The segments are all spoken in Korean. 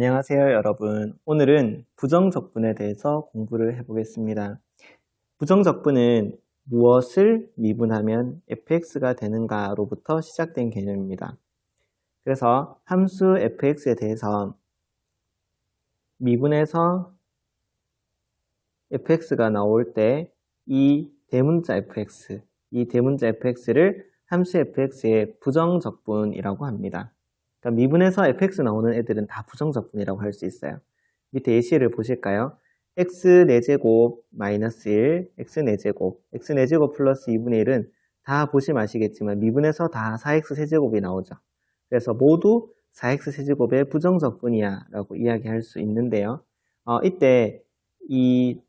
안녕하세요, 여러분. 오늘은 부정적분에 대해서 공부를 해보겠습니다. 부정적분은 무엇을 미분하면 fx가 되는가로부터 시작된 개념입니다. 그래서 함수 fx에 대해서 미분해서 fx가 나올 때 이 대문자 fx를 함수 fx의 부정적분이라고 합니다. 그러니까 미분해서 fx 나오는 애들은 다 부정적분이라고 할 수 있어요. 밑에 예시를 보실까요? x 4제곱 마이너스 1, x 4제곱 플러스 2분의 1은 다 보시면 아시겠지만 미분해서 다 4x 세제곱이 나오죠. 그래서 모두 4x 세제곱의 부정적분이야 라고 이야기할 수 있는데요. 이때 이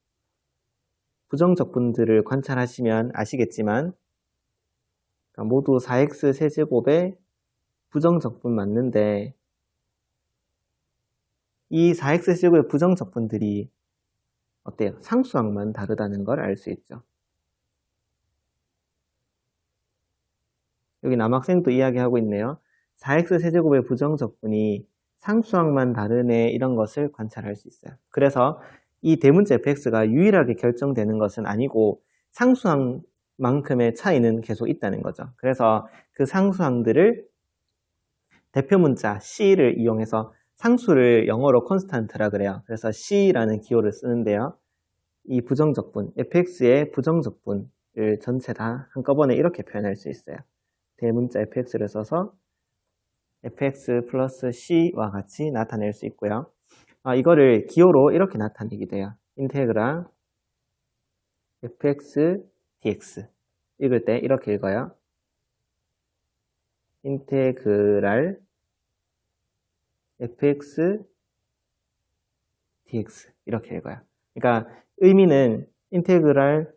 부정적분들을 관찰하시면 아시겠지만 그러니까 모두 4x 세제곱의 부정적분 맞는데 이 4x 세제곱의 부정적분들이 어때요? 상수항만 다르다는 걸 알 수 있죠. 여기 남학생도 이야기하고 있네요. 4x 세제곱의 부정적분이 상수항만 다르네 이런 것을 관찰할 수 있어요. 그래서 이 대문자 fx가 유일하게 결정되는 것은 아니고 상수항만큼의 차이는 계속 있다는 거죠. 그래서 그 상수항들을 대표문자 C를 이용해서 상수를 영어로 constant라 그래요. 그래서 C라는 기호를 쓰는데요. 이 부정적분, fx의 부정적분을 전체 다 한꺼번에 이렇게 표현할 수 있어요. 대문자 fx를 써서 fx 플러스 c와 같이 나타낼 수 있고요. 이거를 기호로 이렇게 나타내게 돼요. 인테그랄 fx dx 읽을 때 이렇게 읽어요. 인테그랄 fx dx 이렇게 읽어요. 그러니까 의미는 인테그랄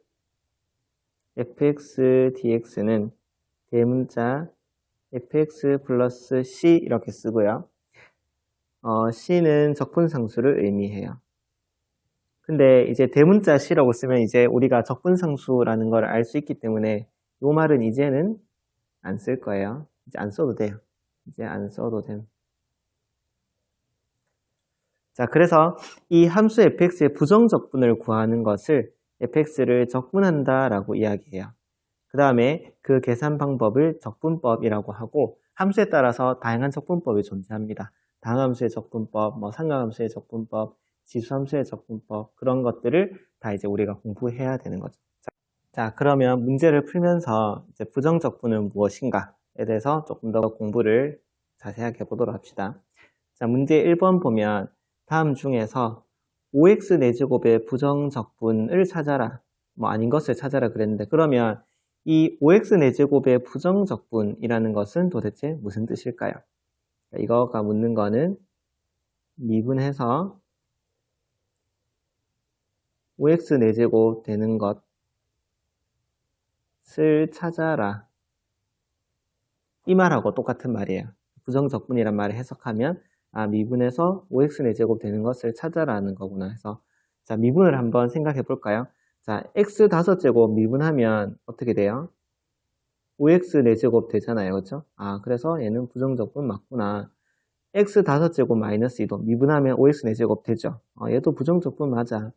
fx dx는 대문자 fx 플러스 c 이렇게 쓰고요. c는 적분상수를 의미해요. 근데 이제 대문자 c라고 쓰면 이제 우리가 적분상수라는 걸 알 수 있기 때문에 이 말은 이제는 안 쓸 거예요. 이제 안 써도 돼요. 이제 안 써도 됨. 자, 그래서 이 함수 fx의 부정적분을 구하는 것을 fx를 적분한다 라고 이야기해요. 그 다음에 그 계산 방법을 적분법이라고 하고 함수에 따라서 다양한 적분법이 존재합니다. 당함수의 적분법, 상각함수의 적분법, 지수함수의 적분법 그런 것들을 다 이제 우리가 공부해야 되는 거죠. 자, 그러면 문제를 풀면서 이제 부정적분은 무엇인가에 대해서 조금 더 공부를 자세하게 해보도록 합시다. 자, 문제 1번 보면 다음 중에서 5x 4제곱의 부정적분을 찾아라. 아닌 것을 찾아라 그랬는데 그러면 이 5x 4제곱의 부정적분이라는 것은 도대체 무슨 뜻일까요? 이거가 묻는 거는 미분해서 5x 4제곱 되는 것을 찾아라. 이 말하고 똑같은 말이에요. 부정적분이란 말을 해석하면 미분해서 5x 4제곱 되는 것을 찾아라는 거구나 해서 자, 미분을 한번 생각해 볼까요? 자, x 5제곱 미분하면 어떻게 돼요? 5x 4제곱 되잖아요. 그렇죠? 그래서 얘는 부정적분 맞구나. x 5제곱 마이너스 2도 미분하면 5x 4제곱 되죠. 얘도 부정적분 맞아.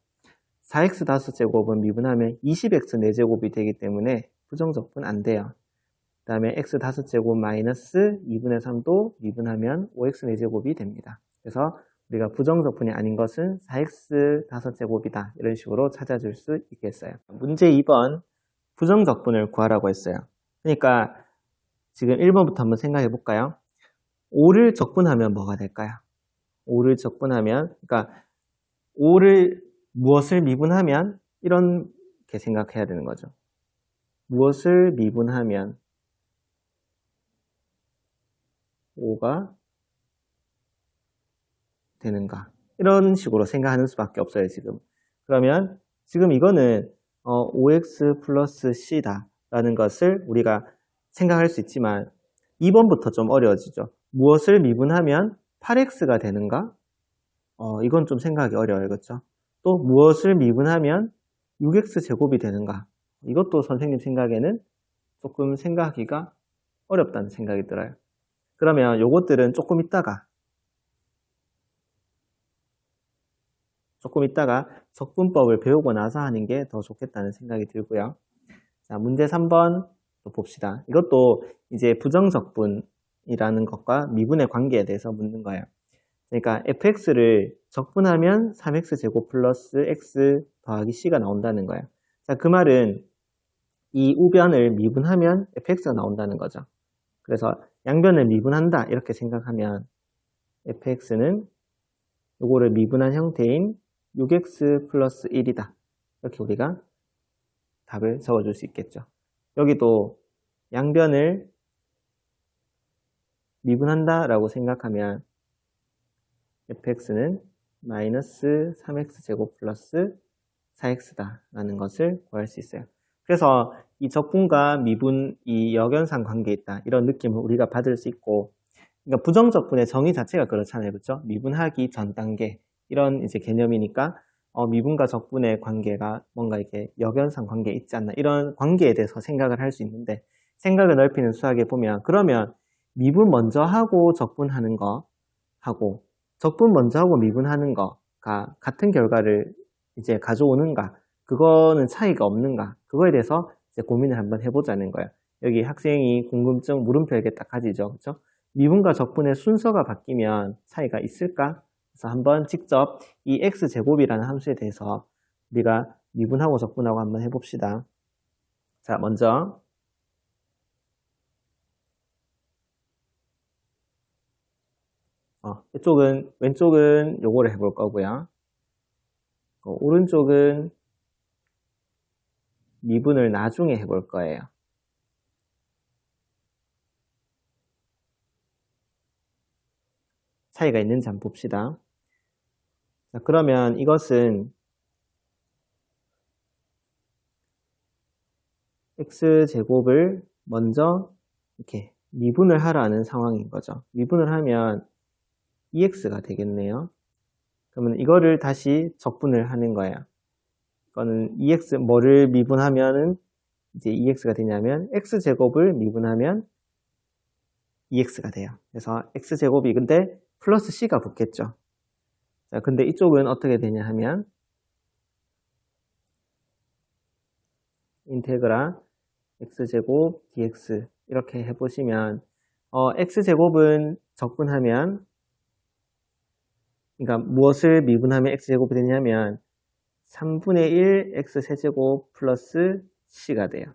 4x 5제곱은 미분하면 20x 4제곱이 되기 때문에 부정적분 안 돼요. 그 다음에 x 5제곱 마이너스 2분의 3도 미분하면 5x 4제곱이 됩니다. 그래서 우리가 부정적분이 아닌 것은 4x 5제곱이다. 이런 식으로 찾아줄 수 있겠어요. 문제 2번 부정적분을 구하라고 했어요. 그러니까 지금 1번부터 한번 생각해 볼까요? 5를 적분하면 뭐가 될까요? 5를 적분하면 그러니까 5를 무엇을 미분하면 이렇게 생각해야 되는 거죠. 무엇을 미분하면 5가 되는가 이런 식으로 생각하는 수밖에 없어요. 지금 그러면 지금 이거는 5x 플러스 c다 라는 것을 우리가 생각할 수 있지만 2번부터 좀 어려워지죠. 무엇을 미분하면 8x가 되는가? 이건 좀 생각하기 어려워요. 그렇죠? 또 무엇을 미분하면 6x 제곱이 되는가? 이것도 선생님 생각에는 조금 생각하기가 어렵다는 생각이 들어요. 그러면 요것들은 조금 있다가 조금 이따가 적분법을 배우고 나서 하는 게 더 좋겠다는 생각이 들고요. 자, 문제 3번 또 봅시다. 이것도 이제 부정적분이라는 것과 미분의 관계에 대해서 묻는 거예요. 그러니까 fx를 적분하면 3x제곱 플러스 x 더하기 c가 나온다는 거예요. 자, 그 말은 이 우변을 미분하면 fx가 나온다는 거죠. 그래서 양변을 미분한다 이렇게 생각하면 fx는 요거를 미분한 형태인 6x 플러스 1이다. 이렇게 우리가 답을 적어줄 수 있겠죠. 여기도 양변을 미분한다 라고 생각하면 fx는 마이너스 3x제곱 플러스 4x다 라는 것을 구할 수 있어요. 그래서 이 적분과 미분, 이 역연상 관계에 있다 이런 느낌을 우리가 받을 수 있고, 그러니까 부정적분의 정의 자체가 그렇잖아요. 그렇죠? 미분하기 전 단계 이런 이제 개념이니까 미분과 적분의 관계가 뭔가 이렇게 역연상 관계에 있지 않나 이런 관계에 대해서 생각을 할 수 있는데, 생각을 넓히는 수학에 보면 그러면 미분 먼저 하고 적분하는 거 하고 적분 먼저 하고 미분하는 거가 같은 결과를 이제 가져오는가, 그거는 차이가 없는가, 그거에 대해서 이제 고민을 한번 해보자는 거예요. 여기 학생이 궁금증 물음표 이렇게 딱 가지죠. 그렇죠? 미분과 적분의 순서가 바뀌면 차이가 있을까? 그래서 한번 직접 이 x제곱이라는 함수에 대해서 우리가 미분하고 적분하고 한번 해봅시다. 자, 먼저 왼쪽은 요거를 해볼 거고요. 오른쪽은 미분을 나중에 해볼 거예요. 차이가 있는지 한번 봅시다. 자, 그러면 이것은 x제곱을 먼저 이렇게 미분을 하라는 상황인 거죠. 미분을 하면 2x가 되겠네요. 그러면 이거를 다시 적분을 하는 거예요. 이거는 2x 뭐를 미분하면은 이제 2x가 되냐면 x제곱을 미분하면 2x가 돼요. 그래서 x제곱이 근데 플러스 c가 붙겠죠. 자, 근데 이쪽은 어떻게 되냐 하면 인테그라 x제곱 dx 이렇게 해보시면 x제곱은 적분하면, 그러니까 무엇을 미분하면 x제곱이 되냐면 3분의 1 x세제곱 플러스 c가 돼요.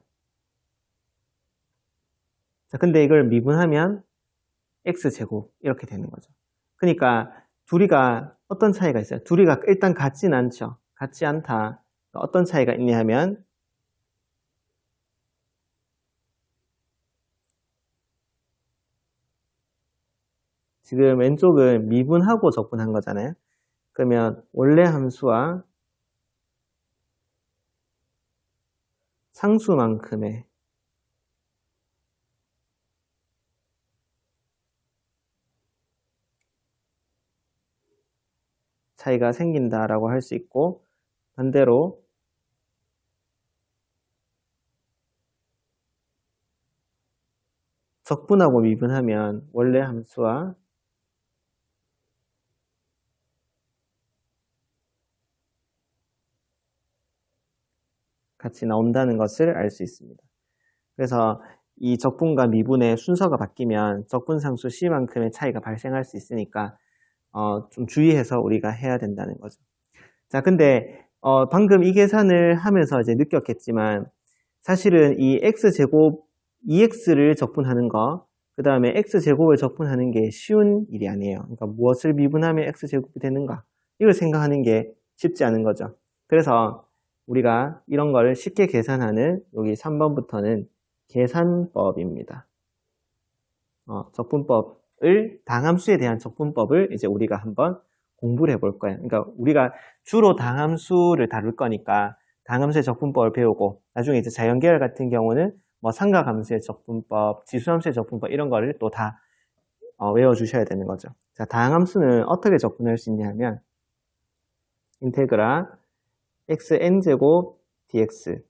자, 근데 이걸 미분하면 x제곱 이렇게 되는 거죠. 그러니까 둘이가 어떤 차이가 있어요? 둘이가 일단 같진 않죠. 같지 않다. 어떤 차이가 있냐 하면 지금 왼쪽은 미분하고 적분한 거잖아요. 그러면 원래 함수와 상수만큼의 차이가 생긴다라고 할 수 있고, 반대로 적분하고 미분하면 원래 함수와 같이 나온다는 것을 알 수 있습니다. 그래서 이 적분과 미분의 순서가 바뀌면 적분상수 C만큼의 차이가 발생할 수 있으니까 좀 주의해서 우리가 해야 된다는 거죠. 자, 근데 방금 이 계산을 하면서 이제 느꼈겠지만 사실은 이 x제곱 2x를 적분하는 거, 그 다음에 x제곱을 적분하는 게 쉬운 일이 아니에요. 그러니까 무엇을 미분하면 x제곱이 되는가, 이걸 생각하는 게 쉽지 않은 거죠. 그래서 우리가 이런 걸 쉽게 계산하는 여기 3번부터는 계산법입니다. 적분법을, 당함수에 대한 적분법을 이제 우리가 한번 공부를 해볼 거예요. 그러니까 우리가 주로 당함수를 다룰 거니까 당함수의 적분법을 배우고, 나중에 이제 자연계열 같은 경우는 뭐 삼각함수의 적분법, 지수함수의 적분법 이런 거를 또 다 외워주셔야 되는 거죠. 자, 다항함수는 어떻게 적분할 수 있냐면 인테그라 xn제곱 dx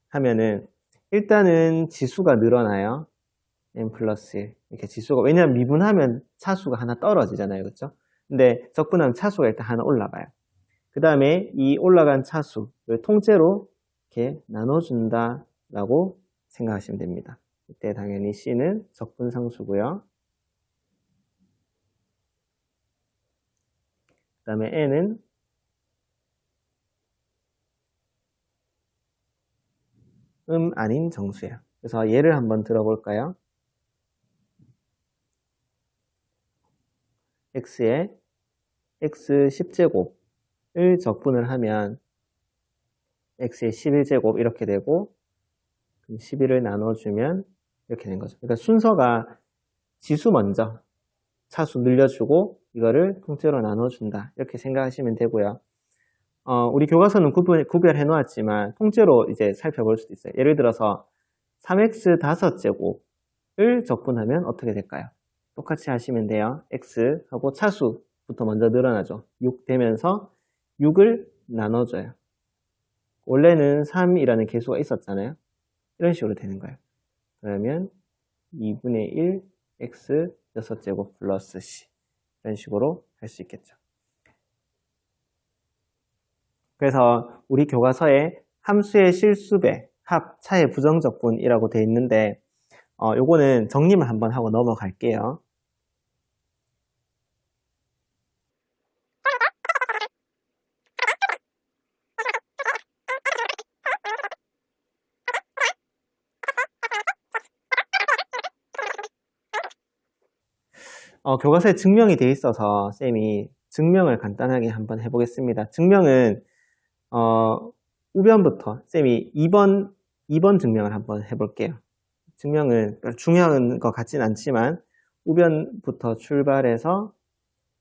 하면은 일단은 지수가 늘어나요. n 플러스 1 이렇게 지수가, 왜냐하면 미분하면 차수가 하나 떨어지잖아요. 그렇죠? 근데 적분하면 차수가 일단 하나 올라가요. 그 다음에 이 올라간 차수를 통째로 이렇게 나눠준다라고 생각하시면 됩니다. 이때 당연히 C는 적분상수고요. 그 다음에 N은 아닌 정수예요. 그래서 예를 한번 들어볼까요? x에 x 10제곱을 적분을 하면 x의 11제곱 이렇게 되고 11을 나눠주면 이렇게 된 거죠. 그러니까 순서가 지수 먼저 차수 늘려주고 이거를 통째로 나눠준다 이렇게 생각하시면 되고요. 우리 교과서는 구별해 놓았지만 통째로 이제 살펴볼 수도 있어요. 예를 들어서 3x 5제곱을 적분하면 어떻게 될까요? 똑같이 하시면 돼요. x하고 차수부터 먼저 늘어나죠. 6 되면서 6을 나눠줘요. 원래는 3이라는 개수가 있었잖아요. 이런 식으로 되는 거예요. 그러면 2분의 1 x 6제곱 플러스 c 이런 식으로 할 수 있겠죠. 그래서 우리 교과서에 함수의 실수배, 합, 차의 부정적분이라고 되어 있는데 요거는 정리만 한번 하고 넘어갈게요. 교과서에 증명이 되어 있어서 쌤이 증명을 간단하게 한번 해보겠습니다. 증명은 우변부터 쌤이 2번 증명을 한번 해볼게요. 증명은 중요한 것 같진 않지만 우변부터 출발해서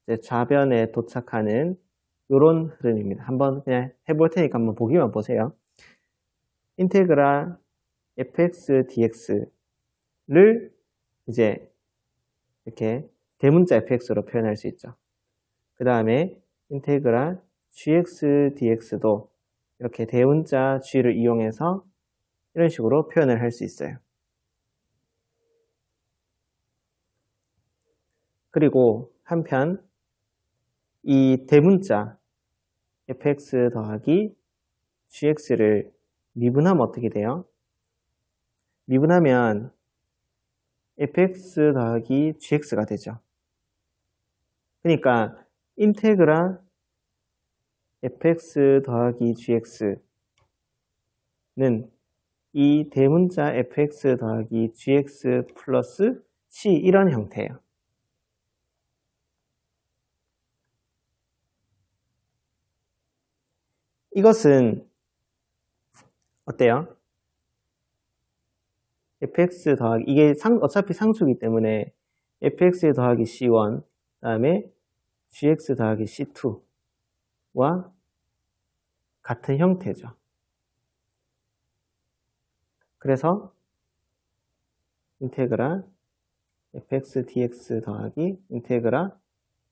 이제 좌변에 도착하는 이런 흐름입니다. 한번 그냥 해볼 테니까 한번 보기만 보세요. 인테그랄 fx dx를 이제 이렇게 대문자 fx로 표현할 수 있죠. 그 다음에 인테그랄 gx dx도 이렇게 대문자 g를 이용해서 이런 식으로 표현을 할 수 있어요. 그리고 한편 이 대문자 fx 더하기 gx를 미분하면 어떻게 돼요? 미분하면 fx 더하기 gx가 되죠. 그러니까 인테그랄 fx 더하기 gx는 이 대문자 fx 더하기 gx 플러스 c 이런 형태예요. 이것은 어때요? fx 더하기 이게 어차피 상수이기 때문에 fx 더하기 c1 다음에 gx 더하기 c2와 같은 형태죠. 그래서 인테그랄 fx dx 더하기 인테그랄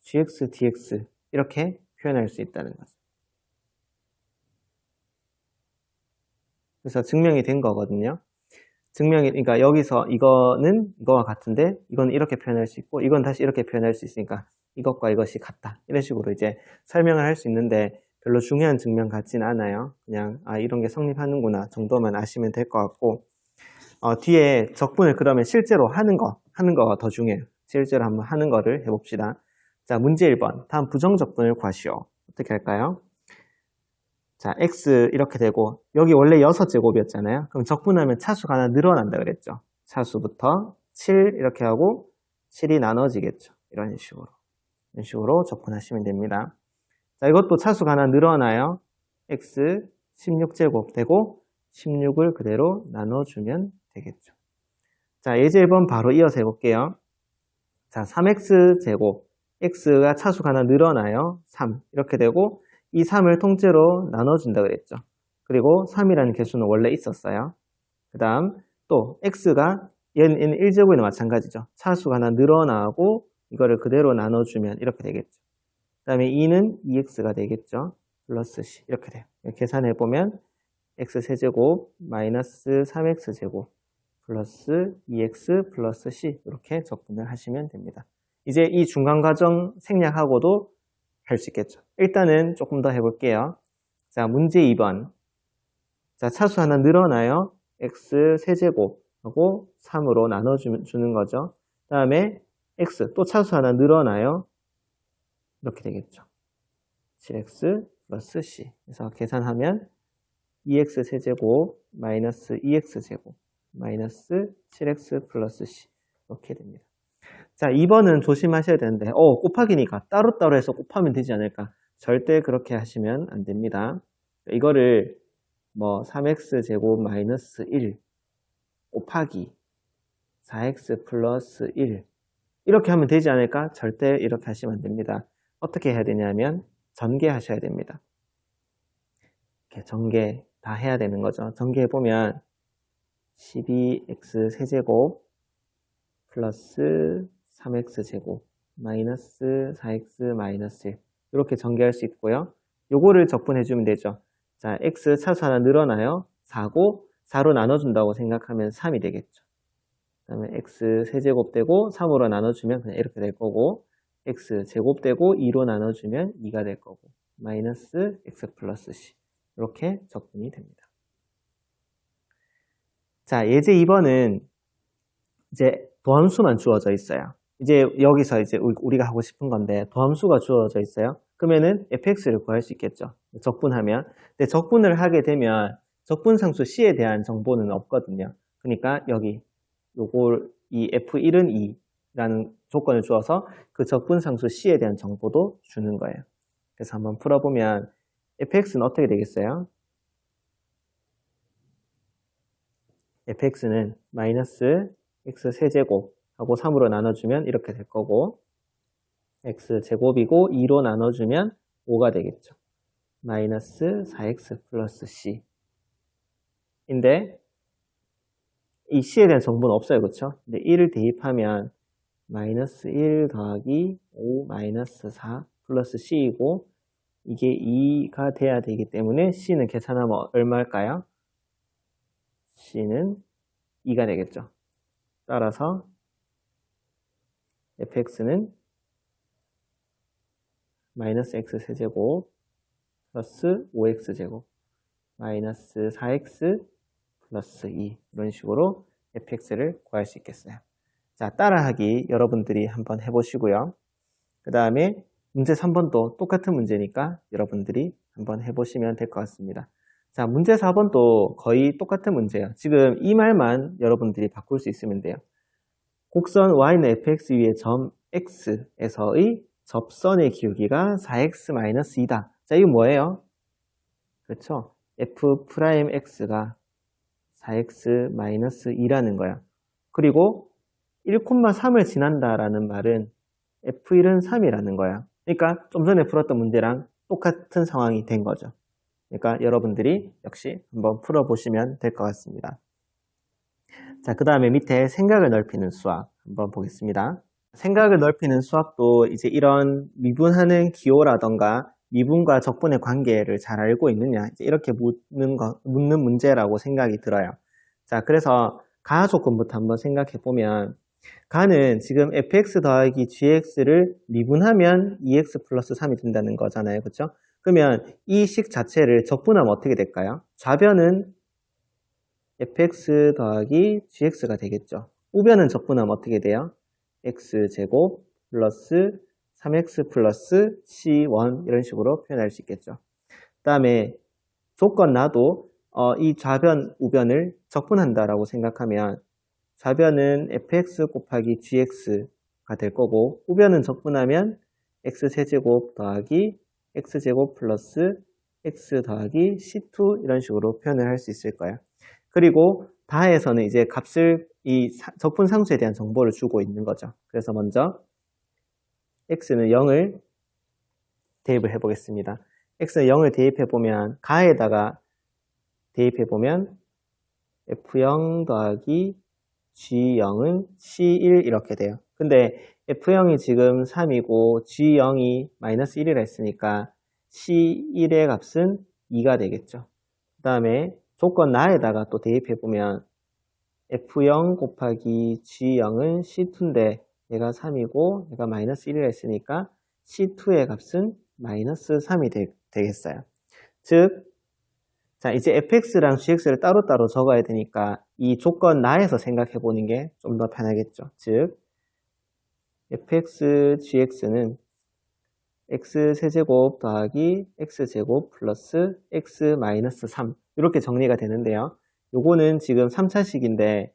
gx dx 이렇게 표현할 수 있다는 거죠. 그래서 증명이 된 거거든요. 그러니까 여기서 이거는 이거와 같은데 이건 이렇게 표현할 수 있고 이건 다시 이렇게 표현할 수 있으니까 이것과 이것이 같다. 이런 식으로 이제 설명을 할 수 있는데 별로 중요한 증명 같진 않아요. 그냥 이런 게 성립하는구나 정도만 아시면 될 것 같고 뒤에 적분을 그러면 실제로 하는 거가 더 중요해요. 실제로 한번 하는 거를 해봅시다. 자, 문제 1번. 다음 부정적분을 구하시오. 어떻게 할까요? 자, x 이렇게 되고 여기 원래 6제곱이었잖아요. 그럼 적분하면 차수가 하나 늘어난다 그랬죠. 차수부터 7 이렇게 하고 7이 나눠지겠죠. 이런 식으로 적분하시면 됩니다. 자, 이것도 차수가 하나 늘어나요. x 16제곱 되고 16을 그대로 나눠주면 되겠죠. 자, 예제 1번 바로 이어서 해볼게요. 자, 3x제곱 x가 차수가 하나 늘어나요. 3 이렇게 되고 이 3을 통째로 나눠준다 그랬죠. 그리고 3이라는 개수는 원래 있었어요. 그 다음 또 x가 얘는 1제곱이나 마찬가지죠. 차수가 하나 늘어나고 이거를 그대로 나눠주면 이렇게 되겠죠. 그 다음에 2는 2x가 되겠죠. 플러스 c 이렇게 돼요. 계산해보면 x세제곱 마이너스 3x제곱 플러스 2x 플러스 c 이렇게 적분을 하시면 됩니다. 이제 이 중간 과정 생략하고도 할 수 있겠죠. 일단은 조금 더 해볼게요. 자, 문제 2번. 자, 차수 하나 늘어나요. x 세제곱하고 3으로 나눠주는 거죠. 그 다음에 x 또 차수 하나 늘어나요. 이렇게 되겠죠. 7x 플러스 c. 그래서 계산하면 2x 세제곱 마이너스 2x 제곱 마이너스 7x 플러스 c. 이렇게 됩니다. 자, 2번은 조심하셔야 되는데, 곱하기니까 따로따로 해서 곱하면 되지 않을까? 절대 그렇게 하시면 안 됩니다. 이거를 3x 제곱 마이너스 1 곱하기 4x 플러스 1 이렇게 하면 되지 않을까? 절대 이렇게 하시면 안 됩니다. 어떻게 해야 되냐면 전개하셔야 됩니다. 이렇게 전개 다 해야 되는 거죠. 전개해보면 12x 세제곱 플러스 3x 제곱 마이너스 4x 마이너스 1 이렇게 전개할 수 있고요. 요거를 적분해주면 되죠. 자, x 차수 하나 늘어나요. 4고 4로 나눠준다고 생각하면 3이 되겠죠. 그 다음에 x 세제곱 되고 3으로 나눠주면 그냥 이렇게 될 거고 x 제곱 되고 2로 나눠주면 2가 될 거고 마이너스 x 플러스 c 이렇게 적분이 됩니다. 자, 예제 2번은 이제 도함수만 주어져 있어요. 이제 여기서 이제 우리가 하고 싶은 건데 도함수가 주어져 있어요. 그러면은 fx를 구할 수 있겠죠. 적분하면. 근데 적분을 하게 되면 적분상수 c에 대한 정보는 없거든요. 그러니까 여기 요걸 이 f1은 2라는 조건을 주어서 그 적분상수 c에 대한 정보도 주는 거예요. 그래서 한번 풀어보면 fx는 어떻게 되겠어요? fx는 마이너스 x 세제곱하고 3으로 나눠주면 이렇게 될 거고 x 제곱이고 2로 나눠주면 5가 되겠죠. 마이너스 4x 플러스 c 인데 이 c에 대한 정보는 없어요. 그렇죠? 근데 1을 대입하면 마이너스 1 더하기 5 마이너스 4 플러스 c이고 이게 2가 돼야 되기 때문에 c는 계산하면 얼마일까요? c는 2가 되겠죠. 따라서 fx는 마이너스 x 세제곱 플러스 5x 제곱 마이너스 4x 플러스 2 이런 식으로 fx를 구할 수 있겠어요. 자, 따라하기 여러분들이 한번 해보시고요. 그 다음에 문제 3번도 똑같은 문제니까 여러분들이 한번 해보시면 될 것 같습니다. 자, 문제 4번도 거의 똑같은 문제예요. 지금 이 말만 여러분들이 바꿀 수 있으면 돼요. 곡선 y는 fx 위에 점 x에서의 접선의 기울기가 4x-2다. 자, 이거 뭐예요? 그렇죠? f'x가 4x-2라는 거야. 그리고 1,3을 지난다라는 말은 f1은 3이라는 거야. 그러니까 좀 전에 풀었던 문제랑 똑같은 상황이 된 거죠. 그러니까 여러분들이 역시 한번 풀어보시면 될 것 같습니다. 자, 그 다음에 밑에 생각을 넓히는 수학 한번 보겠습니다. 생각을 넓히는 수학도 이제 이런 미분하는 기호라던가 미분과 적분의 관계를 잘 알고 있느냐 이렇게 묻는 문제라고 생각이 들어요. 자, 그래서 가 조건부터 한번 생각해 보면 가는 지금 fx 더하기 gx를 미분하면 2x 플러스 3이 된다는 거잖아요. 그렇죠? 그러면 이 식 자체를 적분하면 어떻게 될까요? 좌변은 fx 더하기 gx가 되겠죠. 우변은 적분하면 어떻게 돼요? x제곱 플러스 3x 플러스 c1 이런 식으로 표현할 수 있겠죠. 그 다음에 조건 나도 이 좌변, 우변을 적분한다라고 생각하면 좌변은 fx 곱하기 gx가 될 거고 우변은 적분하면 x세제곱 더하기 x제곱 플러스 x 더하기 c2 이런 식으로 표현을 할 수 있을 거예요. 그리고 다에서는 이제 값을 이 적분 상수에 대한 정보를 주고 있는 거죠. 그래서 먼저 x는 0을 대입을 해보겠습니다. x는 0을 대입해보면 가에다가 대입해보면 f0 더하기 g0은 c1 이렇게 돼요. 근데 f0이 지금 3이고 g0이 마이너스 1이라 했으니까 c1의 값은 2가 되겠죠. 그 다음에 조건 나에다가 또 대입해보면 f0 곱하기 g0은 c2인데 얘가 3이고 얘가 마이너스 1이라 했으니까 C2의 값은 마이너스 3이 되겠어요. 즉, 자, 이제 fx랑 gx를 따로따로 적어야 되니까 이 조건 나에서 생각해 보는 게 좀 더 편하겠죠. 즉, fx, gx는 x세제곱 더하기 x제곱 플러스 x 마이너스 3 이렇게 정리가 되는데요. 요거는 지금 3차식인데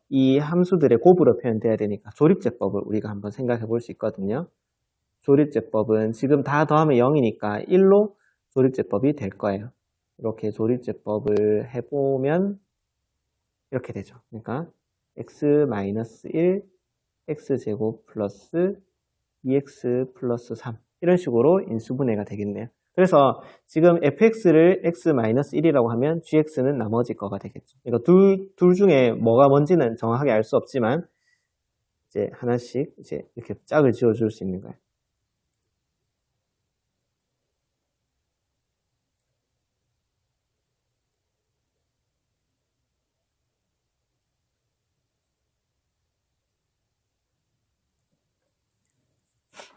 이 함수들의 곱으로 표현돼야 되니까 조립제법을 우리가 한번 생각해 볼 수 있거든요. 조립제법은 지금 다 더하면 0이니까 1로 조립제법이 될 거예요. 이렇게 조립제법을 해보면 이렇게 되죠. 그러니까 x-1 x제곱 플러스 2x 플러스 3 이런 식으로 인수분해가 되겠네요. 그래서 지금 fx를 x-1이라고 하면 gx는 나머지 거가 되겠죠. 그러니까 둘 중에 뭐가 뭔지는 정확하게 알 수 없지만 이제 하나씩 이제 이렇게 짝을 지어줄 수 있는 거예요.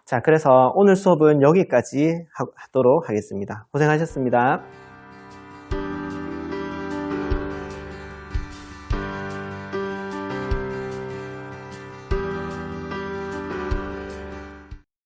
자, 그래서 오늘 수업은 여기까지 하도록 하겠습니다. 고생하셨습니다.